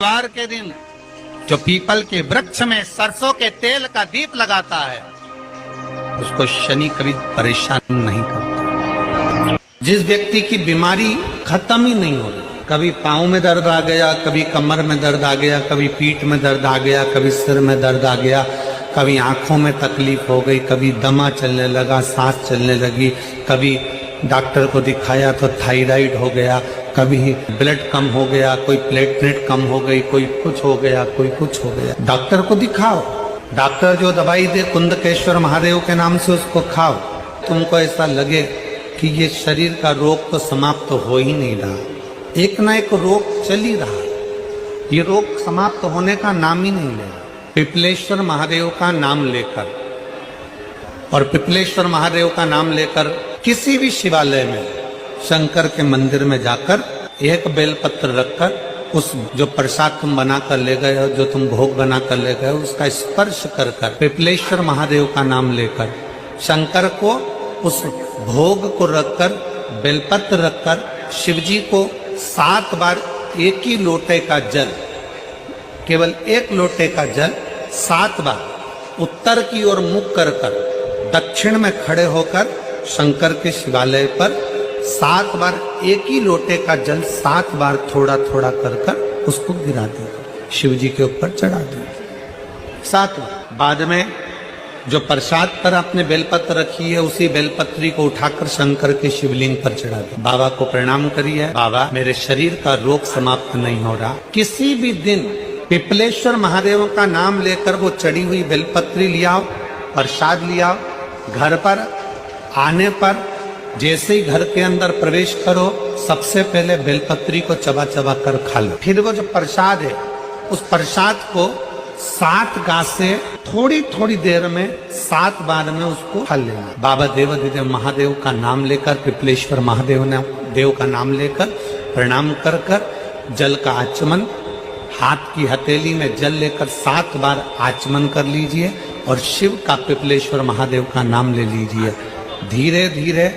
शनिवार के दिन जो पीपल के वृक्ष में सरसों के तेल का दीप लगाता है उसको शनि कभी परेशान नहीं करता। जिस व्यक्ति की बीमारी खत्म ही नहीं हो रही, कभी पाँव में दर्द आ गया, कभी कमर में दर्द आ गया, कभी पीठ में दर्द आ गया, कभी सिर में दर्द आ गया, कभी आंखों में तकलीफ हो गई, कभी दमा चलने लगा, सांस चलने लगी, कभी डॉक्टर को दिखाया तो थायराइड हो गया, कभी ब्लड कम हो गया, कोई प्लेटलेट कम हो गई, कोई कुछ हो गया, कोई कुछ हो गया। डॉक्टर को दिखाओ, डॉक्टर जो दवाई दे कुंदकेश्वर महादेव के नाम से उसको खाओ। तुमको ऐसा लगे कि ये शरीर का रोग तो समाप्त हो ही नहीं रहा, एक ना एक रोग चल ही रहा, ये रोग समाप्त होने का नाम ही नहीं ले रहा। पिपलेश्वर महादेव का नाम लेकर और पिपलेश्वर महादेव का नाम लेकर किसी भी शिवालय में, शंकर के मंदिर में जाकर एक बेलपत्र रखकर उस जो प्रसाद तुम बना कर ले गए हो, जो तुम भोग बना कर ले गए हो, उसका स्पर्श कर कर पिपलेश्वर महादेव का नाम लेकर शंकर को उस भोग को रखकर, बेलपत्र रखकर शिवजी को 7 बार एक ही लोटे का जल, केवल एक लोटे का जल 7 बार उत्तर की ओर मुख कर कर दक्षिण में खड़े होकर शंकर के शिवालय पर 7 बार एक ही लोटे का जल 7 बार थोड़ा थोड़ा कर कर उसको गिरा देगा, शिव जी के ऊपर चढ़ा देगा 7 बार। बाद में जो प्रसाद पर आपने बेलपत्र रखी है उसी बेलपत्री को उठाकर शंकर के शिवलिंग पर चढ़ा दो। बाबा को प्रणाम करिए, बाबा मेरे शरीर का रोग समाप्त नहीं हो रहा। किसी भी दिन पिपलेश्वर महादेव का नाम लेकर वो चढ़ी हुई बेलपत्री लियाओ, प्रसाद लियाओ, घर पर आने पर जैसे ही घर के अंदर प्रवेश करो सबसे पहले बेलपत्री को चबा चबा कर खा लो। फिर वो जो प्रसाद है उस प्रसाद को 7 गांठ से थोड़ी थोड़ी देर में 7 बार में उसको खा लेना। बाबा देवाधिदेव महादेव का नाम लेकर, पिपलेश्वर महादेव ने देव का नाम लेकर प्रणाम कर कर जल का आचमन, हाथ की हथेली में जल लेकर 7 बार आचमन कर लीजिए और शिव का पिपलेश्वर महादेव का नाम ले लीजिए। धीरे धीरे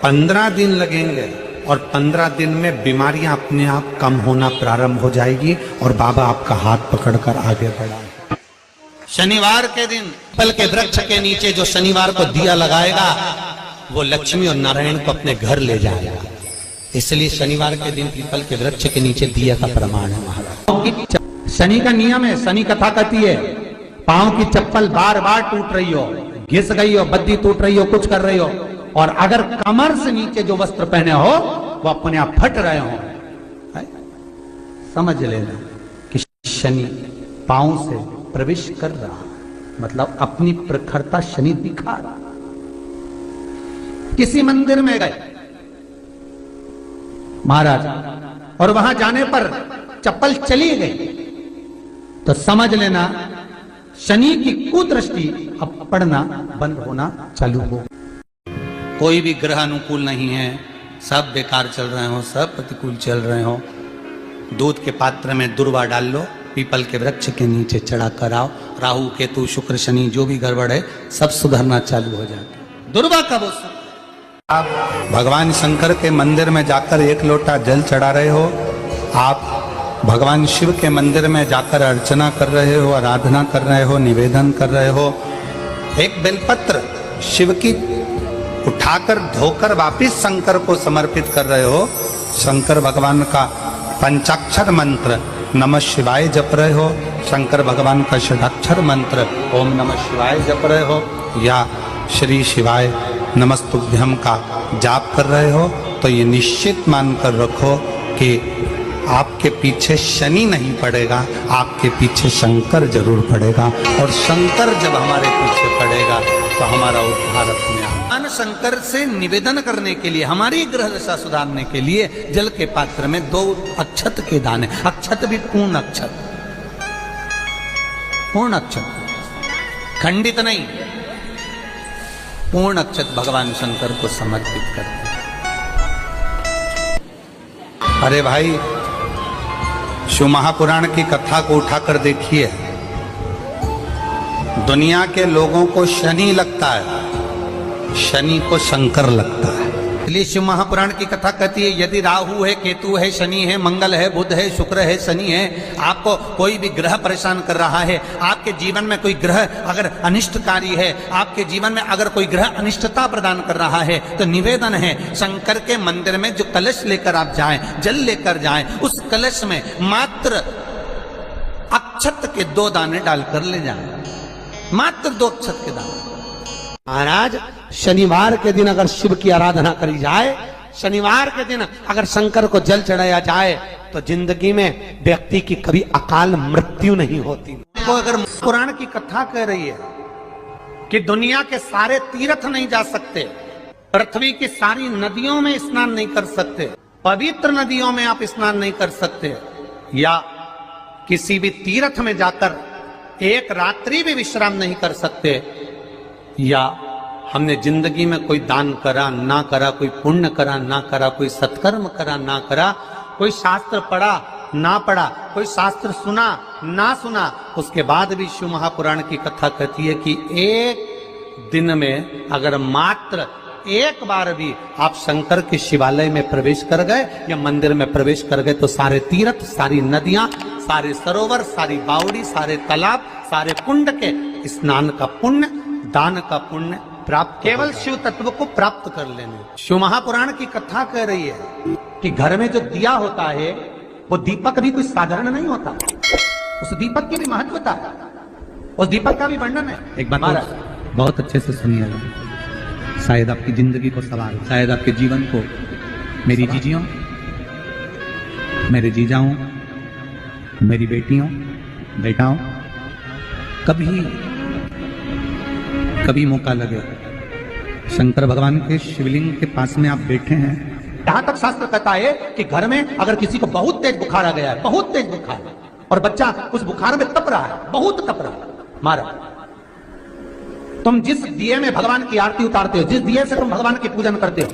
15 दिन लगेंगे और 15 दिन में बीमारियां अपने आप कम होना प्रारंभ हो जाएगी और बाबा आपका हाथ पकड़कर आगे बढ़ाएंगे। शनिवार के दिन पीपल के वृक्ष के नीचे जो शनिवार को दिया लगाएगा वो लक्ष्मी और नारायण को अपने घर ले जाएगा। इसलिए शनिवार के दिन पीपल के वृक्ष के नीचे दिया का प्रमाण है महाराज। शनि का नियम है, शनि कथा कहती है पांव की चप्पल बार बार टूट रही हो, घिस गई हो, बद्दी टूट रही हो, कुछ कर रही हो और अगर कमर से नीचे जो वस्त्र पहने हो वो अपने आप फट रहे हो, समझ लेना कि शनि पांव से प्रवेश कर रहा, मतलब अपनी प्रखरता शनि दिखा रहा। किसी मंदिर में गए महाराज और वहां जाने पर चप्पल चली गई तो समझ लेना शनि की कुदृष्टि अब पड़ना बंद होना चालू हो। कोई भी ग्रह अनुकूल नहीं है, सब बेकार चल रहे हो, सब प्रतिकूल चल रहे हो, दूध के पात्र में दुर्वा डाल लो, पीपल के वृक्ष के नीचे चढ़ा कर आओ, राहु केतु शुक्र शनि जो भी गड़बड़ है सब सुधरना चालू हो जाता। दुर्वा कब हो? आप भगवान शंकर के मंदिर में जाकर 1 लोटा जल चढ़ा रहे हो, आप भगवान शिव के मंदिर में जाकर अर्चना कर रहे हो, आराधना कर रहे हो, निवेदन कर रहे हो, एक बेलपत्र शिव की उठाकर धोकर वापिस शंकर को समर्पित कर रहे हो, शंकर भगवान का पंचाक्षर मंत्र नमः शिवाय जप रहे हो, शंकर भगवान का षडाक्षर मंत्र ओम नमः शिवाय जप रहे हो या श्री शिवाय नमस्तुभ्यम का जाप कर रहे हो, तो ये निश्चित मानकर रखो कि आपके पीछे शनि नहीं पड़ेगा, आपके पीछे शंकर जरूर पड़ेगा और शंकर जब हमारे पीछे पड़ेगा तो हमारा उद्धार अपने आप। शंकर से निवेदन करने के लिए, हमारी ग्रह दशा सुधारने के लिए जल के पात्र में 2 अक्षत के दाने, अक्षत भी पूर्ण अक्षत, पूर्ण अक्षत, खंडित नहीं, पूर्ण अक्षत भगवान शंकर को समर्पित करते। अरे भाई शिव महापुराण की कथा को उठाकर देखिए, दुनिया के लोगों को शनि लगता है, शनि को शंकर लगता है। इसलिए शिव महापुराण की कथा कहती है यदि राहु है, केतु है, शनि है, मंगल है, बुध है, शुक्र है, शनि है, आपको कोई भी ग्रह परेशान कर रहा है, आपके जीवन में कोई ग्रह अगर अनिष्टकारी है, आपके जीवन में अगर कोई ग्रह अनिष्टता प्रदान कर रहा है, तो निवेदन है शंकर के मंदिर में जो कलश लेकर आप जाएं, जल लेकर जाएं, उस कलश में मात्र अक्षत के 2 दाने डालकर ले जाएं, मात्र 2 अक्षत के दाने। महाराज शनिवार के दिन अगर शिव की आराधना करी जाए, शनिवार के दिन अगर शंकर को जल चढ़ाया जाए, तो जिंदगी में व्यक्ति की कभी अकाल मृत्यु नहीं होती। तो अगर पुराण की कथा कह रही है कि दुनिया के सारे तीर्थ नहीं जा सकते, पृथ्वी की सारी नदियों में स्नान नहीं कर सकते, पवित्र नदियों में आप स्नान नहीं कर सकते, या किसी भी तीर्थ में जाकर एक रात्रि भी विश्राम नहीं कर सकते, या हमने जिंदगी में कोई दान करा ना करा, कोई पुण्य करा ना करा, कोई सत्कर्म करा ना करा, कोई शास्त्र पढ़ा ना पढ़ा, कोई शास्त्र सुना ना सुना, उसके बाद भी शिव महापुराण की कथा कहती है कि एक दिन में अगर मात्र एक बार भी आप शंकर के शिवालय में प्रवेश कर गए या मंदिर में प्रवेश कर गए, तो सारे तीर्थ, सारी नदियां, सारे सरोवर, सारी बावड़ी, सारे तालाब, सारे कुंड के स्नान का पुण्य, दान का पुण्य प्राप्त, केवल शिव तत्व को प्राप्त कर लेने। शिव महापुराण की कथा कह रही है कि घर में जो दिया होता है वो दीपक भी कोई साधारण नहीं होता, उस दीपक की भी महत्वता है, उस दीपक का भी वर्णन है। एक बात बहुत अच्छे से सुनिएगा, शायद आपकी जिंदगी को सवार, शायद आपके जीवन को। मेरी जीजियों, मेरे जीजाओं, मेरी बेटियों, बेटाओं, कभी मौका लगे, शंकर भगवान के शिवलिंग के पास में आप बैठे हैं, यहां तक शास्त्र कहता है कि घर में अगर किसी को बहुत तेज बुखार आ गया है, बहुत तेज बुखार, और बच्चा उस बुखार में तप रहा है, बहुत तप रहा है, मारा, तुम जिस दिए में भगवान की आरती उतारते हो, जिस दिए से तुम भगवान की पूजन करते हो,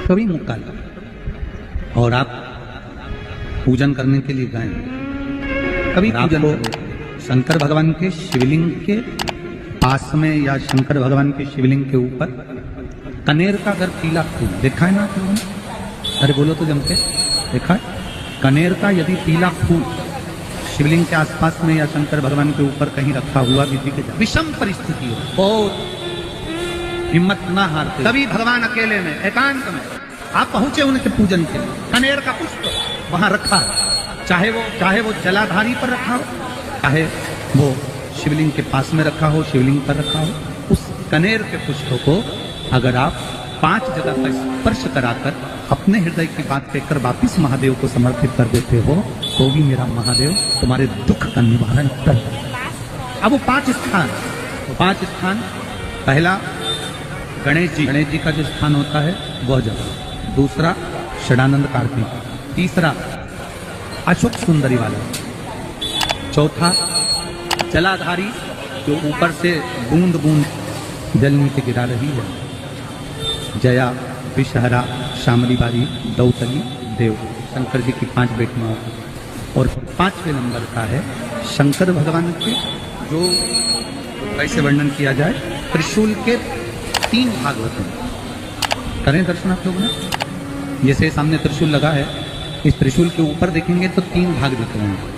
कभी मौका लगे और आप पूजन करने के लिए गए, कभी पूजन को शंकर भगवान के शिवलिंग के पास में या शंकर भगवान के शिवलिंग के ऊपर कनेर का अगर पीला फूल देखा है ना आप लोगों ने, अरे बोलो तो जम के, देखा है? कनेर का यदि पीला फूल शिवलिंग के आसपास में या शंकर भगवान के ऊपर कहीं रखा हुआ भी दिखे, विषम परिस्थिति हो, बहुत हिम्मत ना हारते, कभी भगवान अकेले में एकांत में आप पहुंचे उनके पूजन के लिए, कनेर का पुष्प वहां रखा है, चाहे वो जलाधारी पर रखा हो, चाहे वो शिवलिंग के पास में रखा हो, शिवलिंग पर रखा हो, उस कनेर के पुष्प को अगर आप 5 जगह का स्पर्श कराकर अपने हृदय की बात कहकर वापिस महादेव को समर्पित कर देते हो, तो भी मेरा महादेव तुम्हारे दुख का निवारण कर देगा। अब वो 5 स्थान, पहला गणेश जी का जो स्थान होता है वह जगह, दूसरा षडानंद कार्तिक, तीसरा अशोक सुंदरी वाला, चौथा जलाधारी जो ऊपर से बूंद बूंद जल नीचे गिरा रही है, जया, विषहरा, शामली बारी, दौतली, देव, शंकर जी की 5 बेटियां, और 5वें नंबर का है शंकर भगवान के, जो कैसे वर्णन किया जाए, त्रिशूल के 3 भाग होते हैं। करें दर्शन आप लोगों ने, जैसे सामने त्रिशूल लगा है, इस त्रिशूल के ऊपर देखेंगे तो 3 भाग दिख रहे हैं,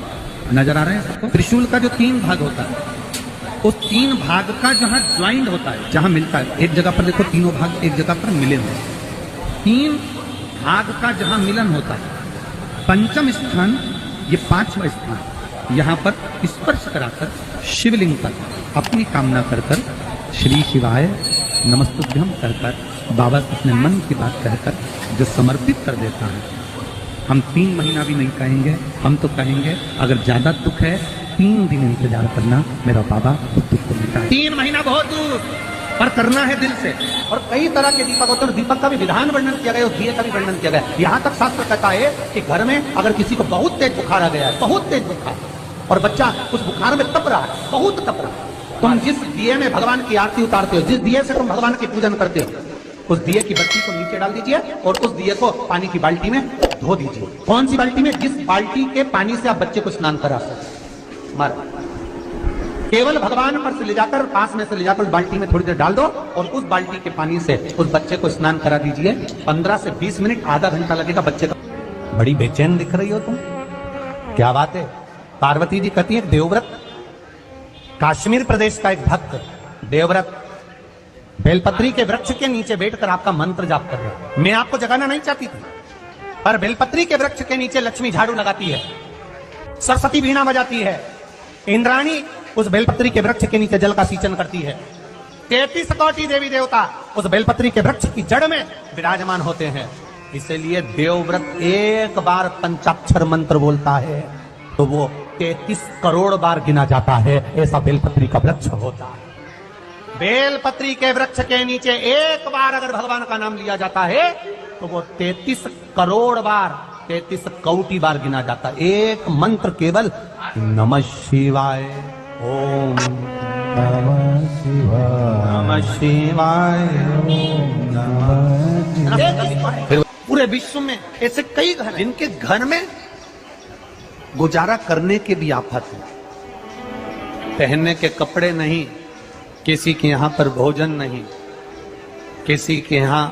नजर आ रहे हैं सबको? त्रिशूल का जो 3 भाग होता है, उस 3 भाग का जहां ज्वाइंट होता है, जहां मिलता है, एक जगह पर देखो तीनों भाग एक जगह पर मिले हुए, 3 भाग का जहां मिलन होता है, पंचम स्थान, ये 5वां स्थान, यहां पर स्पर्श कराकर शिवलिंग पर अपनी कामना कर कर श्री शिवाय नमस्तुभ्यम कर बाबा से अपने मन की बात कहकर जो समर्पित कर देता है, हम 3 महीना भी नहीं कहेंगे, हम तो कहेंगे अगर ज्यादा दुख है 3 दिन इंतजार करना, मेरा बाबा तो दुख को मिटा। 3 महीना बहुत दूर पर करना है दिल से। और कई तरह के दीपक होते हैं, दीपक का भी विधान वर्णन किया गया, दिए का भी वर्णन किया गया। यहाँ तक शास्त्र कहता है कि घर में अगर किसी को बहुत तेज बुखार आ गया है, बहुत तेज बुखार, और बच्चा उस बुखार में तप रहा है, बहुत तप रहा है, तुम जिस दिए में भगवान की आरती उतारते हो, जिस दिए से तुम भगवान की पूजन करते हो, उस दिए की बत्ती को नीचे डाल दीजिए और उस दिए को पानी की बाल्टी में धो दीजिए। कौन सी बाल्टी में? जिस बाल्टी के पानी से आप बच्चे को स्नान करा सकते। केवल भगवान पर से ले जाकर पास में से ले जाकर उस बाल्टी में थोड़ी देर डाल दो और उस बाल्टी के पानी से उस बच्चे को स्नान करा दीजिए। 15 से 20 मिनट, आधा घंटा लगेगा बच्चे का। बड़ी बेचैन दिख रही हो तुम, क्या बात है? पार्वती जी कहती है देवव्रत, कश्मीर प्रदेश का एक भक्त देवव्रत बेलपत्री के वृक्ष के नीचे बैठकर आपका मंत्र जाप कर रहा है। मैं आपको जगाना नहीं चाहती थी, पर बेलपत्री के वृक्ष के नीचे लक्ष्मी झाड़ू लगाती है, सरस्वती वीणा बजाती है, इंद्राणी उस बेलपत्री के वृक्ष के नीचे जल का सिंचन करती है। 33 कोटि देवी देवता उस बेलपत्री के वृक्ष की जड़ में विराजमान होते हैं। इसलिए देवव्रत एक बार पंचाक्षर मंत्र बोलता है तो वो 33 करोड़ बार गिना जाता है। ऐसा बेलपत्री का वृक्ष होता है। बेलपत्री के वृक्ष के नीचे एक बार अगर भगवान का नाम लिया जाता है तो वो 33 करोड़ बार, 33 कोटि बार गिना जाता है। एक मंत्र केवल नमः शिवाय, ओम नमः शिवाय, नमः शिवाय, ओम नमः। फिर पूरे विश्व में ऐसे कई घर जिनके घर में गुजारा करने के भी आफत है, पहनने के कपड़े नहीं, किसी के यहां पर भोजन नहीं, किसी के यहां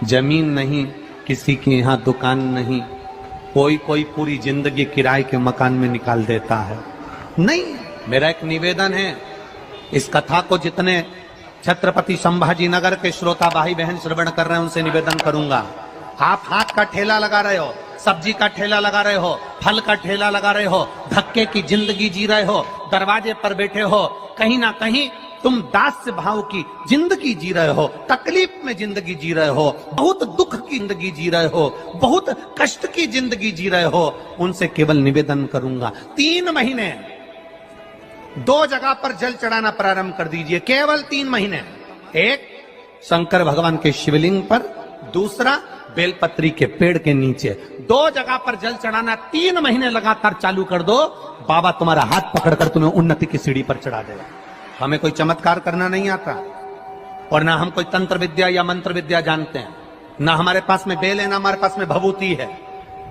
जमीन नहीं, किसी के यहां दुकान नहीं, कोई पूरी जिंदगी किराए के मकान में निकाल देता है। नहीं, मेरा एक निवेदन है, इस कथा को जितने छत्रपति संभाजी नगर के श्रोता भाई बहन श्रवण कर रहे हैं उनसे निवेदन करूंगा, आप हाथ का ठेला लगा रहे हो, सब्जी का ठेला लगा रहे हो, फल का ठेला लगा रहे हो, धक्के की जिंदगी जी रहे हो, दरवाजे पर बैठे हो, कहीं ना कहीं तुम दास्य भाव की जिंदगी जी रहे हो, तकलीफ में जिंदगी जी रहे हो, बहुत दुख की जिंदगी जी रहे हो, बहुत कष्ट की जिंदगी जी रहे हो, उनसे केवल निवेदन करूंगा 3 महीने 2 जगह पर जल चढ़ाना प्रारंभ कर दीजिए, केवल 3 महीने। एक शंकर भगवान के शिवलिंग पर, दूसरा बेलपत्री के पेड़ के नीचे। 2 जगह पर जल चढ़ाना 3 महीने लगातार चालू कर दो, बाबा तुम्हारा हाथ पकड़कर तुम्हें उन्नति की सीढ़ी पर चढ़ा देगा। हमें कोई चमत्कार करना नहीं आता और ना हम कोई तंत्र विद्या या मंत्र विद्या जानते हैं, ना हमारे पास में बेल है, ना हमारे पास में भभूति है,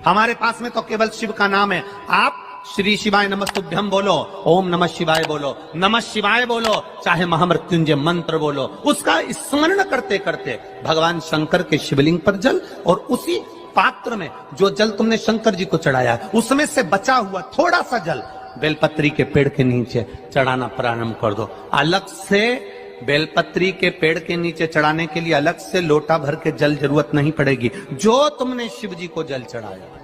हमारे पास में तो केवल शिव का नाम है। आप श्री शिवाय नमस्तुभ्यम बोलो, ओम नमः शिवाय बोलो, नमः शिवाय बोलो, चाहे महामृत्युंजय मंत्र बोलो, उसका स्मरण करते करते भगवान शंकर के शिवलिंग पर जल और उसी पात्र में जो जल तुमने शंकर जी को चढ़ाया उसमें से बचा हुआ थोड़ा सा जल बेलपत्री के पेड़ के नीचे चढ़ाना प्रारंभ कर दो। अलग से बेलपत्री के पेड़ के नीचे चढ़ाने के लिए अलग से लोटा भर के जल जरूरत नहीं पड़ेगी। जो तुमने शिव जी को जल चढ़ाया